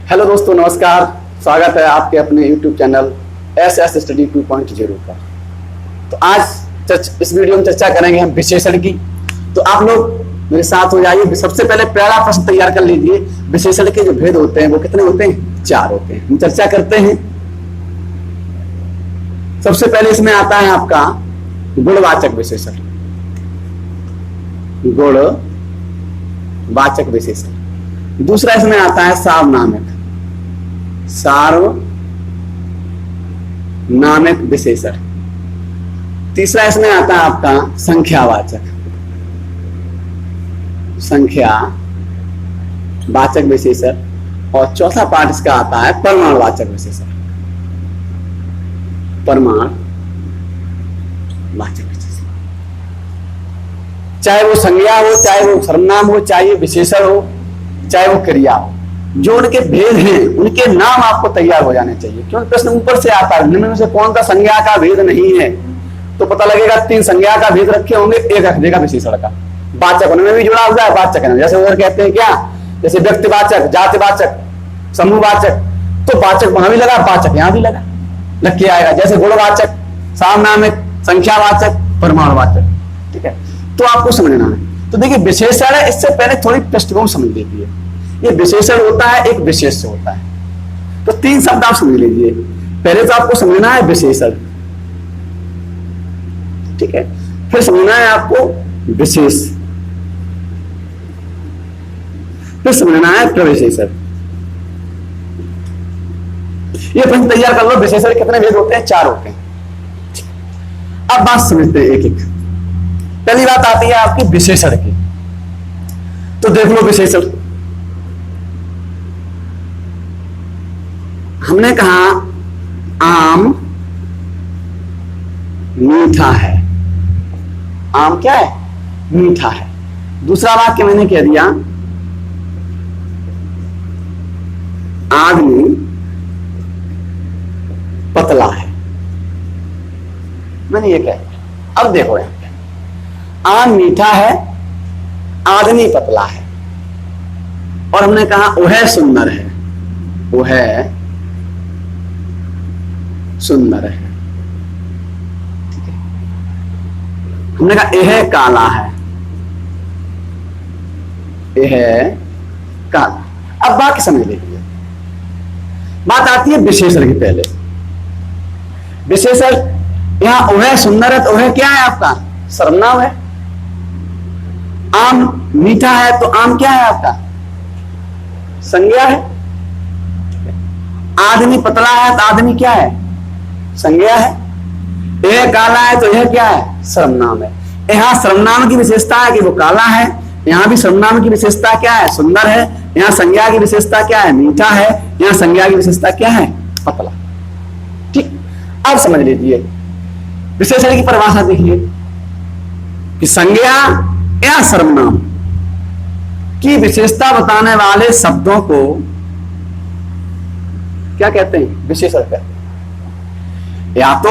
Hello दोस्तों, नमस्कार। स्वागत है आपके अपने YouTube चैनल SS स्टडी 2.0 का। तो आज इस वीडियो में चर्चा करेंगे हम विशेषण की। तो आप लोग मेरे साथ हो जाइए। सबसे पहले पहला प्रश्न तैयार कर लीजिए। विशेषण के जो भेद होते हैं वो कितने होते हैं? 4 होते हैं। हम चर्चा करते हैं। सबसे पहले इसमें आता है आपका गुणवाचक विशेषण। गुणवाचक विशेषण। दूसरा इसमें आता है सार्वनामिक विशेषण। तीसरा इसमें आता है आपका संख्यावाचक विशेषण। और चौथा पार्ट इसका आता है परिमाणवाचक विशेषण। चाहे वो संज्ञा हो, चाहे वो सर्वनाम हो, चाहे विशेषण हो, चाहे वो क्रिया हो, जो उनके भेद हैं उनके नाम आपको तैयार हो जाने चाहिए। क्योंकि प्रश्न ऊपर से आता है, निम्न में से कौन सा संज्ञा का भेद नहीं है, तो पता लगेगा 3 संज्ञा का भेद रखे होंगे, एक रख देगा विशेषण का। वाचक उनमें भी जुड़ा हुआ है। वाचक है जैसे उधर कहते हैं क्या, जैसे व्यक्तिवाचक, जातिवाचक, समूहवाचक, तो वाचक वहां भी लगा, वाचक यहां भी लग के आएगा। जैसे गुणवाचक, सार्वनामिक, संख्यावाचक, परिमाणवाचक। ठीक है, तो आपको समझना है। तो देखिए विशेषण है, इससे पहले थोड़ी पृष्ठभूमि समझ लीजिए। ये विशेषण होता है, एक विशेष होता है। तो 3 शब्द आप समझ लीजिए। पहले तो आपको समझना है विशेषण, ठीक है, फिर समझना है आपको विशेष, फिर समझना है प्रविशेषण। ये प्रश्न तैयार कर लो। विशेषण कितने भेद होते हैं? 4 होते हैं। अब बात समझते हैं एक एक। पहली बात आती है आपकी विशेषण की। तो देख लो विशेषण। हमने कहा आम मीठा है। आम क्या है? मीठा है। दूसरा वाक्य मैंने कह दिया आदमी पतला है। मैंने ये कह दिया। अब देखो यहां आम मीठा है, आदमी पतला है, और हमने कहा वह सुंदर है। वह सुंदर है। ठीक है। हमने कहा यह काला है। यह काला। अब बात समझ लीजिए। बात आती है विशेषण की। पहले विशेषण, यहां वह सुंदर है, तो वह क्या है? आपका सर्वनाम है। आम मीठा है, तो आम क्या है? आपका संज्ञा है। आदमी पतला है, तो आदमी क्या है? संज्ञा है। यह काला है, तो यह क्या है? सर्वनाम है। यहां सर्वनाम की विशेषता है कि वो काला है। यहां भी सर्वनाम की विशेषता क्या है? सुंदर है। यहां संज्ञा की विशेषता क्या है? मीठा है। यहां संज्ञा की विशेषता क्या है? पतला। ठीक, अब समझ लीजिए विशेषण की परिभाषा। देखिए कि संज्ञा या सर्वनाम की विशेषता बताने वाले शब्दों को क्या कहते हैं? विशेषण कहते हैं। या तो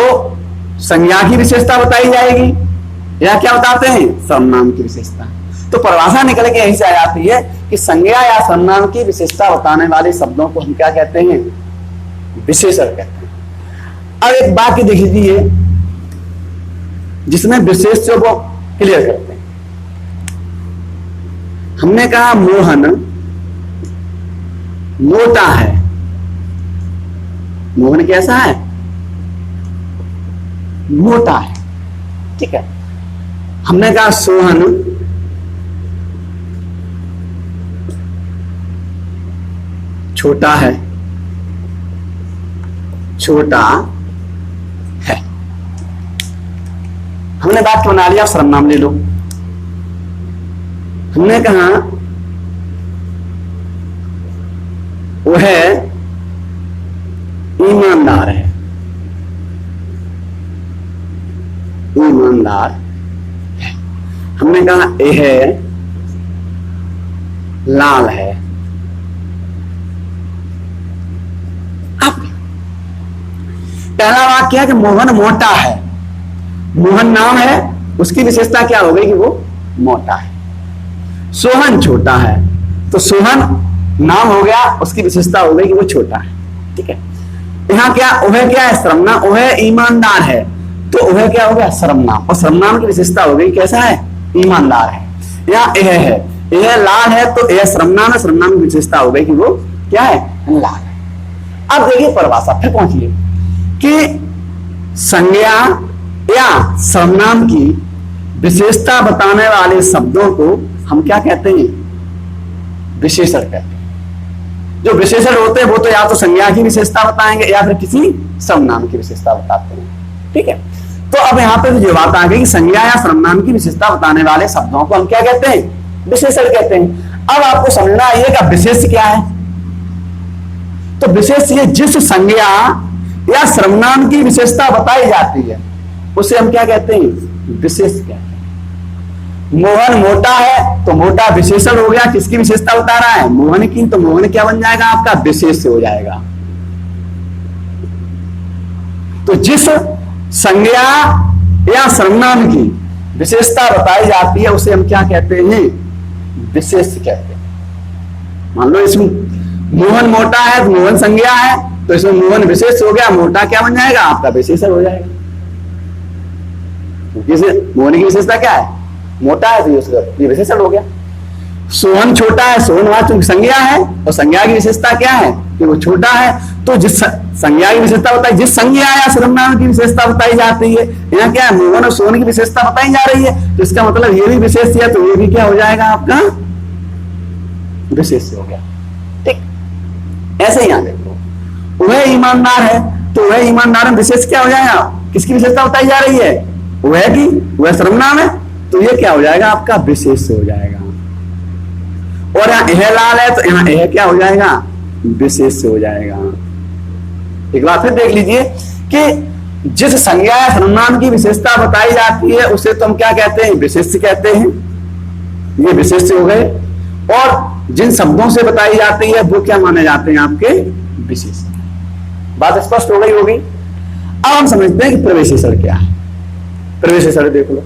संज्ञा की विशेषता बताई जाएगी, या क्या बताते हैं? सर्वनाम की विशेषता। तो परिभाषा निकल के यहीं से आ जाती है कि संज्ञा या सर्वनाम की विशेषता बताने वाले शब्दों को हम क्या कहते हैं? विशेषण कहते हैं। अब एक वाक्य देख लीजिए जिसमें विशेषण को क्लियर करते हैं। हमने कहा मोहन मोटा है। मोहन कैसा है? मोटा है। ठीक है। हमने कहा सोहन छोटा है। छोटा है। हमने बात बना लिया। सर्वनाम ले लो। हमने कहा वह ईमानदार है। ईमानदार है। हमने कहा यह लाल है। अब पहला वाक्य है कि मोहन मोटा है। मोहन नाम है, उसकी विशेषता क्या हो गई कि वो मोटा है। सोहन छोटा है, तो सोहन नाम हो गया, उसकी विशेषता हो गई कि वो छोटा है। ठीक है, यहाँ क्या उह क्या है? सर्वनाम। उह ईमानदार है, तो उह क्या हो गया? सर्वनाम। और सर्वनाम की विशेषता हो गई कैसा है? ईमानदार है। यहाँ यह है, यह लाल है, तो यह सर्वनाम है, सर्वनाम की विशेषता हो गई कि वो क्या है? लाल है। अब देखिए परिभाषा फिर पहुंचिए कि संज्ञा या सर्वनाम की विशेषता बताने वाले शब्दों को हम क्या कहते हैं? विशेषण कहते हैं। जो विशेषण होते हैं वो तो या तो संज्ञा की विशेषता बताएंगे या फिर किसी सर्वनाम की विशेषता बताते हैं। ठीक है, तो अब यहाँ पे जो बात आ गई कि संज्ञा या सर्वनाम की विशेषता बताने वाले शब्दों को हम क्या कहते हैं? विशेषण कहते हैं। अब आपको समझना आइएगा विशेष क्या है। तो विशेष ये जिस संज्ञा या सर्वनाम की विशेषता बताई जाती है उसे हम क्या कहते हैं? विशेष कहते हैं। मोहन मोटा है, तो मोटा विशेषण हो गया, किसकी विशेषता बता रहा है? मोहन की। तो मोहन क्या बन जाएगा आपका? विशेष हो जाएगा। तो जिस संज्ञा या सर्वनाम की विशेषता बताई जाती है उसे हम क्या कहते हैं? विशेष कहते हैं। मान लो इसमें मोहन मोटा है, तो मोहन संज्ञा है, तो इसमें मोहन विशेष हो गया, मोटा क्या बन जाएगा? आपका विशेषण हो जाएगा। मोहन की विशेषता क्या है? मोटा है, तो ये विशेषण हो गया। सोहन छोटा है, सोहन वहां चूंकि संज्ञा है, और संज्ञा की विशेषता क्या है? कि वो छोटा है। तो जिस संज्ञा की विशेषता बताई, जिस संज्ञा या सर्वनाम की विशेषता बताई जाती है, यहाँ क्या है? मोहन और सोहन की विशेषता बताई जा रही है, तो इसका मतलब ये भी विशेष है, तो ये भी क्या हो जाएगा? आपका विशेष हो गया। ठीक, ऐसे ही यहां देख लो, वह ईमानदार है, तो वह ईमानदार में विशेष क्या हो जाएगा? किसकी विशेषता बताई जा रही है? वह की। वह सर्वनाम है, तो ये क्या हो जाएगा? आपका विशेष हो जाएगा। और यहाँ यह लाल है, तो यहाँ यह क्या हो जाएगा? विशेष हो जाएगा। एक बार फिर देख लीजिए कि जिस संज्ञा या सर्वनाम की विशेषता बताई जाती है उसे तो हम क्या कहते हैं? विशेष कहते हैं। ये विशेष हो गए। और जिन शब्दों से बताई जाती है वो क्या माने जाते हैं? आपके विशेष। बात स्पष्ट हो गई होगी। अब हम समझते हैं कि प्रविशेषण क्या है। प्रविशेषण देख लो,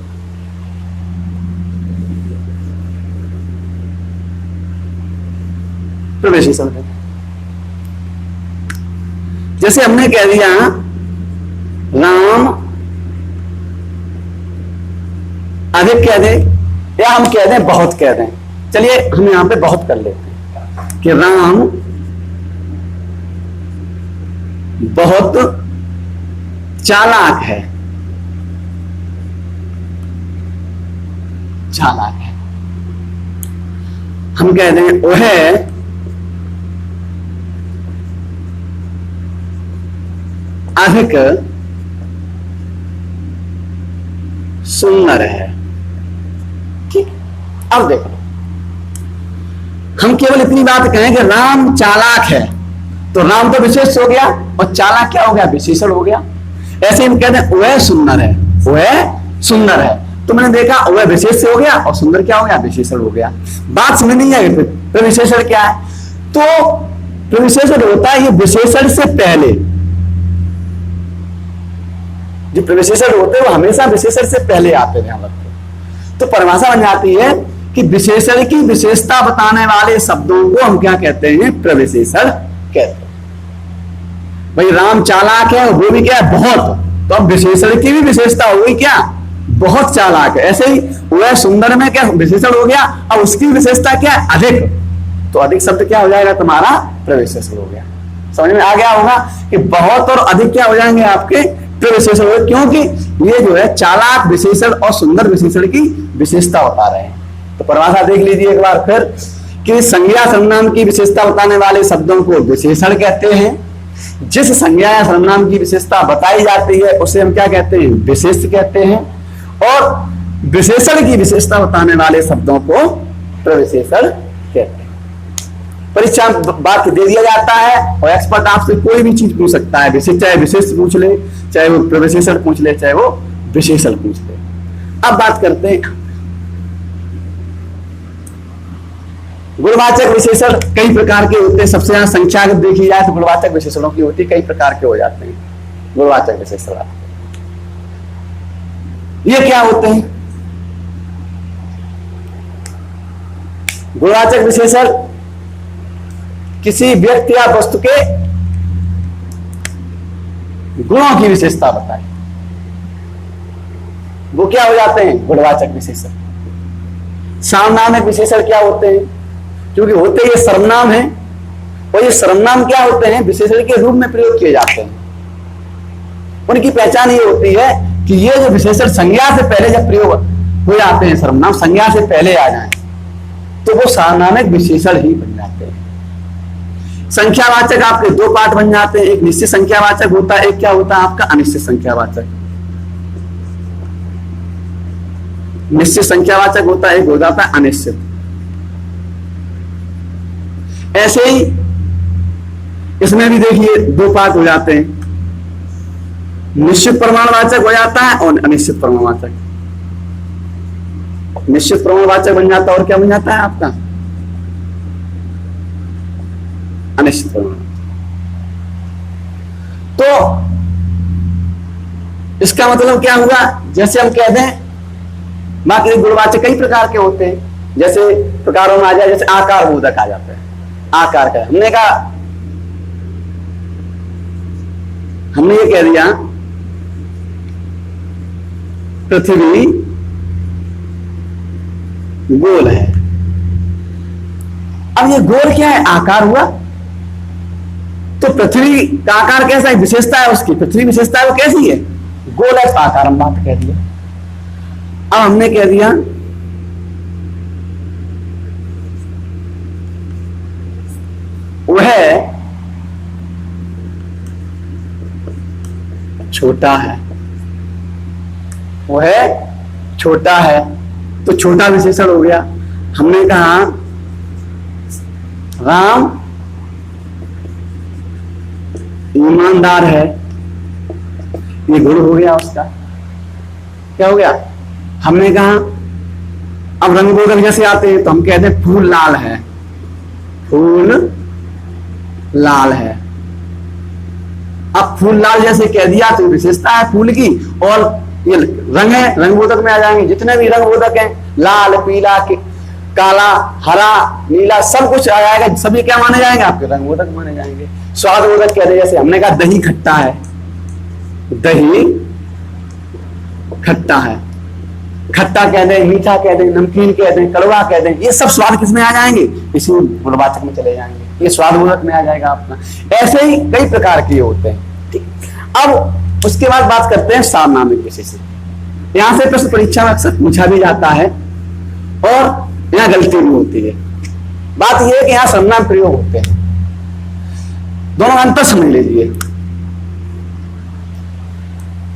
प्रविशेषण जैसे हमने कह दिया राम अधिक कह दें या हम कह दें बहुत कह दें। चलिए हम यहां पे बहुत कर लेते हैं कि राम बहुत चालाक है। चालाक है। हम कह दें वह अधिक सुंदर है। ठीक, अब देखो हम केवल इतनी बात कहें कि राम चालाक है, तो राम तो विशेष हो गया और चालाक क्या हो गया? विशेषण हो गया। ऐसे हम कहते हैं वह सुंदर है, वह सुंदर है, तो मैंने देखा वह विशेष से हो गया और सुंदर क्या हो गया? विशेषण हो गया। बात समझ नहीं आई। प्रविशेषण क्या है? तो प्रविशेषण होता है ये विशेषण से पहले। जो प्रविशेषण होते हैं वो हमेशा विशेषण से पहले आते हैं। तो परिभाषा बन जाती है कि विशेषण की विशेषता बताने वाले शब्दों को हम क्या कहते हैं? प्रविशेषण कहते हैं। भाई राम चालाक है, वो भी क्या है? बहुत। तो अब विशेषण की भी विशेषता हो गई क्या? बहुत चालाक है। ऐसे ही वह सुंदर में क्या विशेषण हो गया? अब उसकी विशेषता क्या है? अधिक। तो अधिक शब्द क्या हो जाएगा? तुम्हारा प्रविशेषण हो गया। समझ में आ गया होगा कि बहुत और अधिक क्या हो जाएंगे? आपके प्रविशेषण हो, क्योंकि ये जो है चालाक विशेषण और सुंदर विशेषण की विशेषता बता रहे हैं। तो परिभाषा देख लीजिए एक बार फिर कि संज्ञा सर्वनाम की विशेषता बताने वाले शब्दों को विशेषण कहते हैं। जिस संज्ञा या सर्वनाम की विशेषता बताई जाती है उसे हम क्या कहते हैं? विशेष कहते हैं। और विशेषण की विशेषता बताने वाले शब्दों को प्रविशेषण कहते हैं। परीक्षा वाक्य दे दिया जाता है और एक्सपर्ट आपसे कोई भी चीज पूछ सकता है, चाहे विशेष पूछ ले, चाहे वो प्रविशेषण पूछ ले, चाहे वो विशेषण पूछ ले। अब बात करते हैं गुणवाचक विशेषण। कई प्रकार के होते हैं। सबसे ज्यादा संख्या अगर देखी जाए तो गुणवाचक विशेषणों की होती है, कई प्रकार के हो जाते हैं गुणवाचक विशेषण। ये क्या होते हैं? गुणवाचक विशेषण किसी व्यक्ति या वस्तु के गुणों की विशेषता बताए, वो क्या हो जाते हैं? गुणवाचक विशेषण। सामनामिक विशेषण क्या होते हैं? क्योंकि होते ये सर्वनाम है, और ये सर्वनाम क्या होते हैं? विशेषण के रूप में प्रयोग किए जाते हैं। उनकी पहचान ये होती है कि ये जो विशेषण संज्ञा से पहले जब प्रयोग हो जाते हैं, सर्वनाम संज्ञा से पहले आ जाए, तो वो सामनामिक विशेषण ही बन जाते हैं। संख्यावाचक आपके दो पार्ट बन जाते हैं, एक निश्चित संख्यावाचक होता है, एक क्या होता है आपका? अनिश्चित संख्यावाचक। निश्चित संख्यावाचक होता है, एक हो जाता है अनिश्चित। ऐसे ही इसमें भी देखिए दो पार्ट हो जाते हैं, निश्चित प्रमाणवाचक हो जाता है और अनिश्चित प्रमाणवाचक। निश्चित प्रमाणवाचक बन जाता है और क्या बन जाता है आपका? अनिश्चित प्रमाणवाचक। तो इसका मतलब क्या हुआ? जैसे हम कह दें, बाकी गुणवाचक कई प्रकार के होते हैं, जैसे प्रकारों में आ जाए, जैसे आकार बोधक आ जाता है। आकार का हमने ये कह दिया पृथ्वी गोल है। अब ये गोल क्या है? आकार हुआ। तो पृथ्वी का आकार कैसा है? विशेषता है उसकी, पृथ्वी विशेषता है वो कैसी है? गोल है, तो आकार हम बात कह दिया। अब हमने कह दिया वह छोटा है, वह छोटा है, तो छोटा विशेषण हो गया। हमने कहा राम ईमानदार है, ये गुण हो गया उसका। क्या हो गया? हमने कहा अब रंग बोधक जैसे आते हैं तो हम कहते हैं फूल लाल है, फूल लाल है। अब फूल लाल जैसे कह दिया तो विशेषता है फूल की, और ये रंग है, रंग बोधक में आ जाएंगे। जितने भी रंग बोधक हैं, लाल, पीला, काला, हरा, नीला, सब कुछ आ जाएगा, सभी क्या माने जाएंगे? आपके रंग बोधक माने जाएंगे। स्वाद बोधक कहते हैं, जैसे हमने कहा दही खट्टा है, दही खट्टा है, खट्टा कह दें, मीठा कह दें, नमकीन कह दें, कड़वा कह दें, ये सब स्वाद किसमें आ जाएंगे? इसी गुणवाचक में चले जाएंगे, ये स्वाद बोधक में आ जाएगा अपना। ऐसे ही कई प्रकार के होते हैं। ठीक, अब उसके बाद बात करते हैं सामनामिक विशेषण। यहां से प्रश्न परीक्षा में अक्सर पूछा भी जाता है और यहां गलती भी होती है। बात यह है कि यहां सर्वनाम प्रयोग होते हैं, दोनों अंतर समझ लीजिए।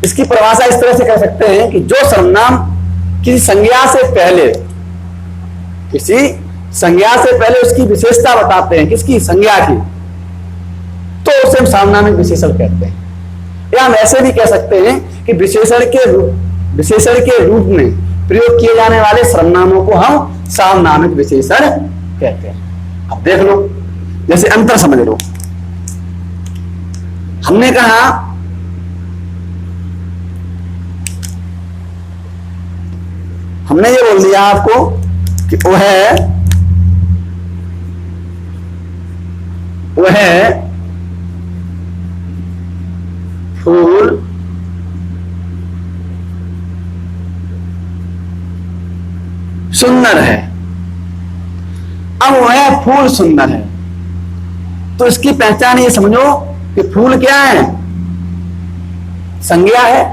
इसकी परिभाषा इस तरह से कर सकते हैं कि जो सर्वनाम किसी संज्ञा से पहले, किसी संज्ञा से पहले उसकी विशेषता बताते हैं, किसकी? संज्ञा की, तो उसे हम सामनामिक विशेषण कहते हैं। या हम ऐसे भी कह सकते हैं कि विशेषण के रूप में प्रयोग किए जाने वाले सर्वनामों को हम सामनामिक विशेषण कहते हैं। अब देख लो, जैसे अंतर समझ लो। हमने कहा हमने ये बोल दिया आपको कि वह फूल सुंदर है। अब वह फूल सुंदर है, तो इसकी पहचान ये समझो कि फूल क्या है? संज्ञा है,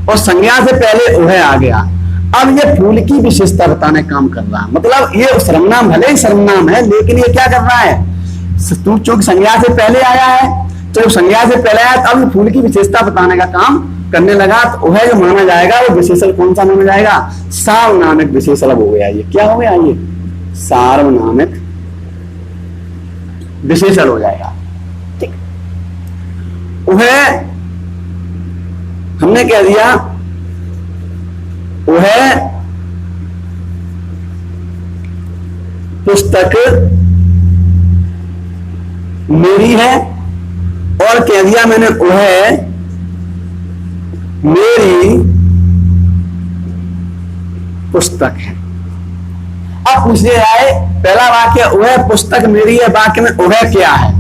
और संज्ञा से पहले वह आ गया। अब ये फूल की विशेषता बताने काम कर रहा है, मतलब ये सर्वनाम, भले ही सर्वनाम है, लेकिन ये क्या कर रहा है? चूंकि संज्ञा से पहले आया है, तो संज्ञा से पहले आया, तो अब फूल की विशेषता बताने का काम करने लगा, तो वह जो माना जाएगा वो विशेषण कौन सा माना जाएगा? सार्वनामिक विशेषण हो गया। ये क्या हो गया? ये सार्वनामिक विशेषण हो जाएगा। ठीक, वह हमने कह दिया वह पुस्तक मेरी है, और कह दिया मैंने वह मेरी पुस्तक है। अब पूछ लिया जाए पहला वाक्य वह पुस्तक मेरी है, वाक्य में वह क्या है।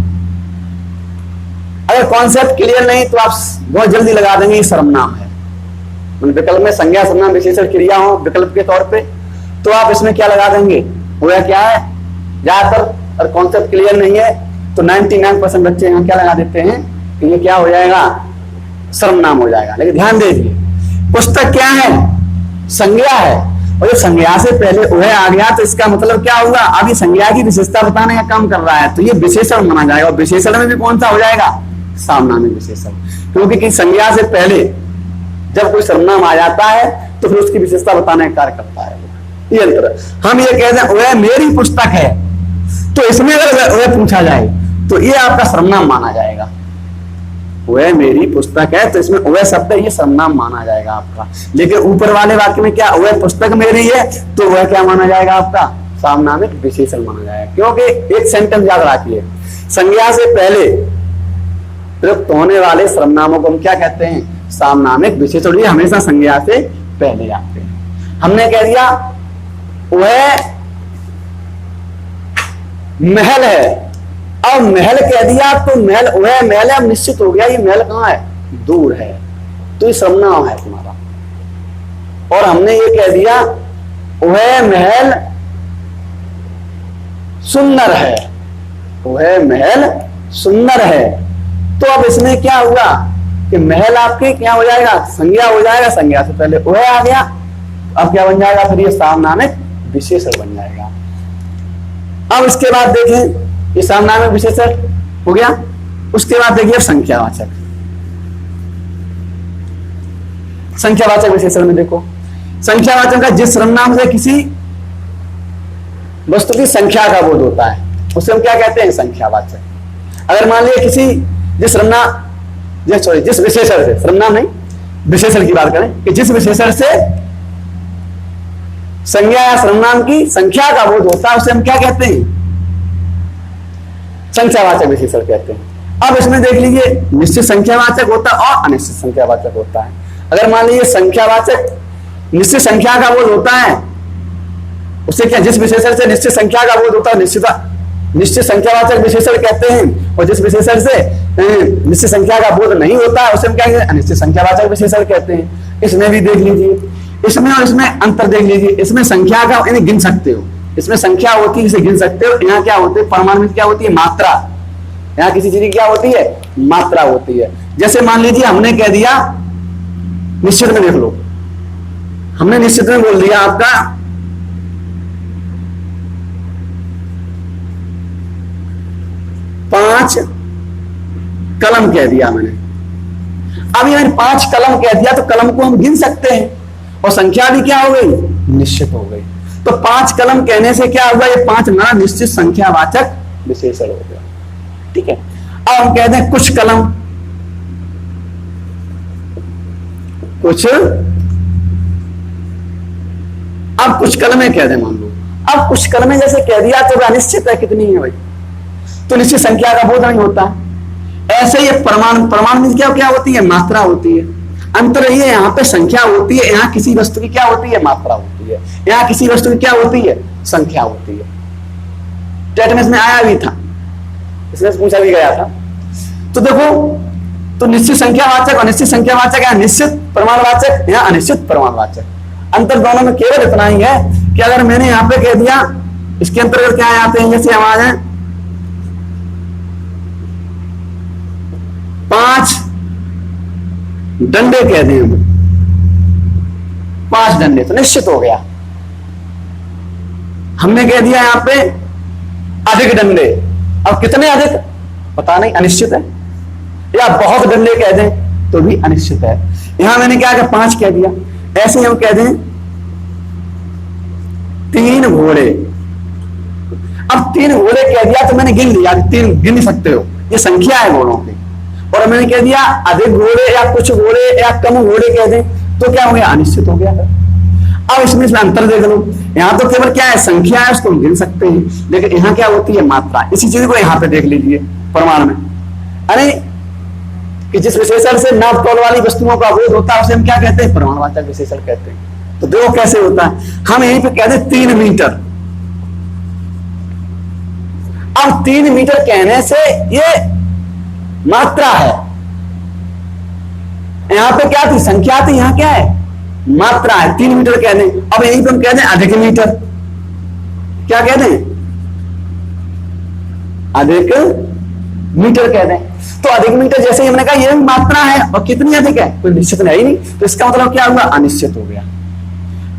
अगर कॉन्सेप्ट क्लियर नहीं तो आप बहुत जल्दी लगा देंगे ये सर्वनाम है। विकल्प में संज्ञा सर्वनाम विशेषण क्रिया हो विकल्प के तौर पे, तो आप इसमें क्या लगा देंगे, वह क्या है। ज्यादातर अगर कॉन्सेप्ट क्लियर नहीं है तो 99% बच्चे यहाँ क्या लगा देते हैं कि ये क्या हो जाएगा, सर्वनाम हो जाएगा। लेकिन ध्यान दीजिए, पुस्तक क्या है, संज्ञा है, और जब संज्ञा से पहले वह आ गया तो इसका मतलब क्या होगा, अभी संज्ञा की विशेषता बताने का काम कर रहा है, तो ये विशेषण माना जाएगा। और विशेषण में भी कौन सा हो जाएगा, सामनामिक विशेषण, क्योंकि संज्ञा से पहले जब कोई सर्वनाम आ जाता है तो फिर उसकी विशेषता बताने का कार्य करता है। ये अंतर। हम ये कहते हैं वह मेरी पुस्तक है, तो इसमें अगर वह पूछा जाए तो ये आपका सर्वनाम माना जाएगा। वह मेरी पुस्तक है तो इसमें वह शब्द है, ये सर्वनाम माना जाएगा आपका। लेकिन ऊपर वाले वाक्य में क्या, वह पुस्तक मेरी है, तो वह क्या माना जाएगा आपका, सामनामिक विशेषण माना जाएगा। क्योंकि एक सेंटेंस याद रखिए, संज्ञा से पहले प्रयुक्त होने वाले सर्वनामों को हम क्या कहते हैं, सामनामिक विशेषण। ये हमेशा संज्ञा से पहले आते हैं। हमने कह दिया वह महल है, अब महल कह दिया तो महल, वह महल है, अब निश्चित हो गया ये महल कहां है, दूर है, तो ये सर्वनाम है तुम्हारा। और हमने ये कह दिया वह महल सुंदर है, वह महल सुंदर है, तो अब इसमें क्या हुआ कि महल आपके क्या हो जाएगा, संज्ञा हो जाएगा, संज्ञा से पहले वह आ गया, अब क्या बन जाएगा, फिर ये सामनामिक विशेषण बन जाएगा। अब इसके बाद देखें, ये सामनामिक विशेषण हो गया। उसके बाद देखिए संख्यावाचक। संख्यावाचक विशेषण में देखो, संख्यावाचक का जिस सर्वनाम से किसी वस्तु की संख्या का बोध होता है उसे हम क्या कहते हैं, संख्यावाचक। अगर मान लिया किसी जिस सर्वनाम, जिस विशेषण से, सर्वनाम नहीं विशेषण की बात करें, कि जिस विशेषण से संज्ञा या सर्वनाम की संख्या का बोध होता है उसे हम क्या कहते हैं, संख्यावाचक विशेषण कहते हैं। अब इसमें देख लीजिए, निश्चित संख्यावाचक होता है और अनिश्चित संख्यावाचक होता है। अगर मान लीजिए संख्यावाचक निश्चित संख्या का बोध होता है, उसे क्या, जिस विशेषण से निश्चित संख्या का बोध होता है निश्चित संख्यावाचक विशेषण कहते हैं। और जिस विशेषण से निश्चित संख्या का बोध नहीं होता है उसे हम क्या कहते हैं, अनिश्चित संख्यावाचक विशेषण कहते हैं। इसमें भी देख लीजिए, इसमें और इसमें अंतर देख लीजिए। इसमें संख्या का यानी गिन सकते हो, इसमें संख्या होती है इसे गिन सकते हो। यहाँ क्या होते हैं, परमाणु में क्या होती है, मात्रा। यहाँ किसी चीज की क्या होती है, मात्रा होती है। जैसे मान लीजिए हमने कह दिया, निश्चित में देख लो, हमने निश्चित में बोल दिया आपका 5 कलम कह दिया मैंने। अब मैंने 5 कलम कह दिया तो कलम को हम गिन सकते हैं और संख्या भी क्या हो गई, निश्चित हो गई। तो 5 कलम कहने से क्या हुआ, ये 5 ना निश्चित संख्यावाचक विशेषण हो गया। ठीक है। अब हम कहते हैं कुछ कलम, कुछ, अब कुछ कलमें कह दें मान लो। अब कुछ कलमें जैसे कह दिया तो अनिश्चित है कितनी है भाई, तो निश्चित संख्या का बोध नहीं होता। ऐसे ही प्रमाण में क्या क्या होती है, मात्रा होती है। अंतर ये, यहाँ पे संख्या होती है, यहाँ किसी वस्तु की क्या होती है, मात्रा होती है। यहाँ किसी वस्तु की क्या होती है, संख्या होती है। टेट में इसमें आया भी था, इसमें पूछा भी गया था। तो देखो, तो निश्चित संख्यावाचक और अनिश्चित संख्यावाचक, यहाँ निश्चित प्रमाणवाचक, यहाँ अनिश्चित प्रमाणवाचक। अंतर दोनों में केवल इतना ही है कि अगर मैंने यहाँ पे कह दिया, इसके अंतर्गत क्या आते हैं, जैसे आवाज है 5 डंडे कह दें, 5 डंडे, तो निश्चित हो गया। हमने कह दिया यहाँ पे अधिक डंडे, अब कितने अधिक पता नहीं, अनिश्चित है। या बहुत डंडे कह दें तो भी अनिश्चित है। यहां मैंने क्या 5 कह दिया। ऐसे हम कह दें 3 घोड़े, अब 3 घोड़े कह दिया तो मैंने गिन लिया, 3 गिन सकते हो, ये संख्या है घोड़ों की। और मैंने कह दिया अधिक घोड़े या कुछ घोड़े या कम घोड़े कह दें तो क्या हो गया, अनिश्चित हो गया। अब इसमें अंतर देख लो, यहाँ तो केवल क्या है, संख्या है, उसको हम गिन सकते हैं, लेकिन यहाँ क्या होती है, मात्रा। इसी चीज को यहाँ पे देख लीजिए प्रमाण में, अरे कि जिस विशेषण से नाप तौल वाली वस्तुओं का बोध होता है उसे हम क्या कहते हैं, प्रमाणवाचक विशेषण कहते हैं। तो देखो कैसे होता है, हम यहीं पे कहते हैं 3 मीटर, अब 3 मीटर कहने से ये मात्रा है, यहां पे क्या थी, संख्या थी, यहां क्या है, मात्रा है। 3 मीटर कह दें, अब यहीं पे हम कह दें अधिक मीटर, क्या कह दें, अधिक मीटर कह दें। तो अधिक मीटर जैसे ही हमने कहा ये मात्रा है, और कितनी अधिक है, कोई निश्चित है ही नहीं, तो इसका मतलब क्या हुआ, अनिश्चित हो गया।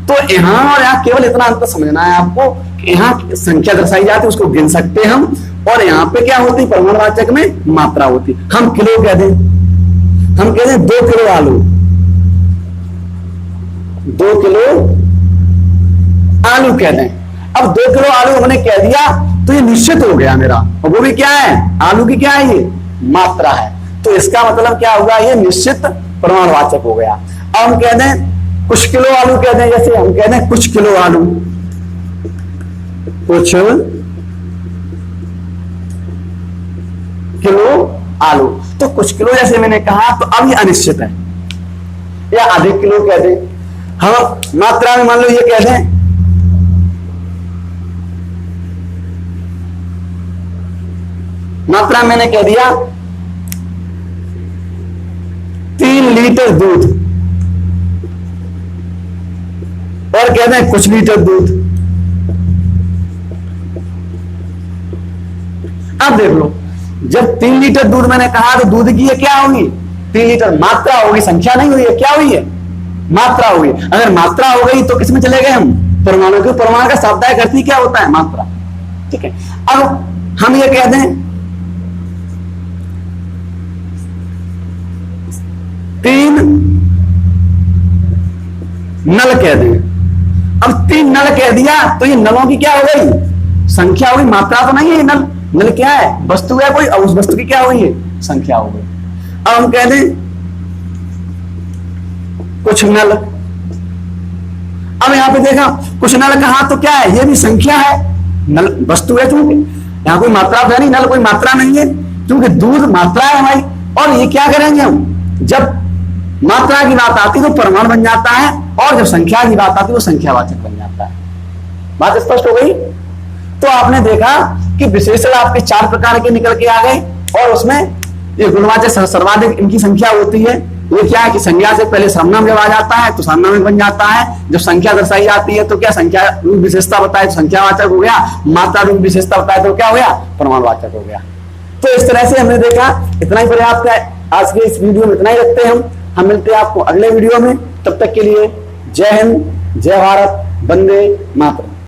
तो यहां और यहां केवल इतना अंतर समझना है आपको कि यहां संख्या दर्शाई जाती है, उसको गिन सकते हैं हम, और यहां पे क्या होती है, प्रमाणवाचक में मात्रा होती। हम किलो कह दें, हम कह दें 2 किलो आलू, 2 किलो आलू कह दें। अब 2 किलो आलू हमने कह दिया तो ये निश्चित हो गया मेरा, और वो भी क्या है, आलू की क्या है, ये मात्रा है। तो इसका मतलब क्या होगा, ये निश्चित प्रमाणवाचक हो गया। अब हम कह दें कुछ किलो आलू कह दें, जैसे हम कह दें कुछ किलो आलू, कुछ किलो आलू, तो कुछ किलो जैसे मैंने कहा, तो अब ये अनिश्चित है। या अधिक किलो कह दें, हम मात्रा में मान लो ये कह दें मात्रा मैंने कह दिया 3 लीटर दूध, और कहते हैं कुछ लीटर दूध। अब देख लो, जब 3 लीटर दूध मैंने कहा तो दूध की ये क्या होगी, 3 लीटर मात्रा होगी, संख्या नहीं हुई है, क्या हुई है, मात्रा हुई। अगर मात्रा हो गई तो किसमें चले गए हम, परमाणु के। परमाणु का शाब्दिक अर्थ ही क्या होता है, मात्रा। ठीक है, अब हम ये कह दें 3 नल कह दें। अब 3 नल कह दिया तो ये नलों की क्या हो गई, संख्या हुई, मात्रा तो नहीं है। नल, नल क्या है, वस्तु है कोई, और उस वस्तु की क्या हुई है, संख्या हो गई। अब हम कह दें कुछ नल। अब यहां पे देखा कुछ नल कहा तो क्या है, ये भी संख्या है, नल वस्तु है, चूंकि यहां कोई मात्रा तो है नहीं, नल कोई मात्रा नहीं है, क्योंकि दूध मात्रा है हमारी। और ये क्या करेंगे हम, जब मात्रा की बात आती तो परमाणु बन जाता है, और जब संख्या की बात आती वो संख्यावाचक बन जाता है। बात स्पष्ट हो गई। तो आपने देखा कि विशेषण आपके 4 प्रकार के निकल के आ गए, और उसमें ये गुणवाचक सर्वाधिक इनकी संख्या होती है। ये क्या है कि संज्ञा से पहले सर्वनाम जब आ जाता है तो सार्वनामिक बन जाता है। जब संख्या दर्शाई जाती है तो क्या, संख्या रूप विशेषता बताए तो संख्यावाचक हो गया, मात्रा रूप विशेषता बताए तो क्या हो गया, प्रमाणवाचक हो गया। तो इस तरह से हमने देखा, इतना ही पर्याप्त है। आज के इस वीडियो में इतना ही रखते हैं हम मिलते हैं आपको अगले वीडियो में। तब तक के लिए जय हिंद, जय भारत, वंदे मातरम।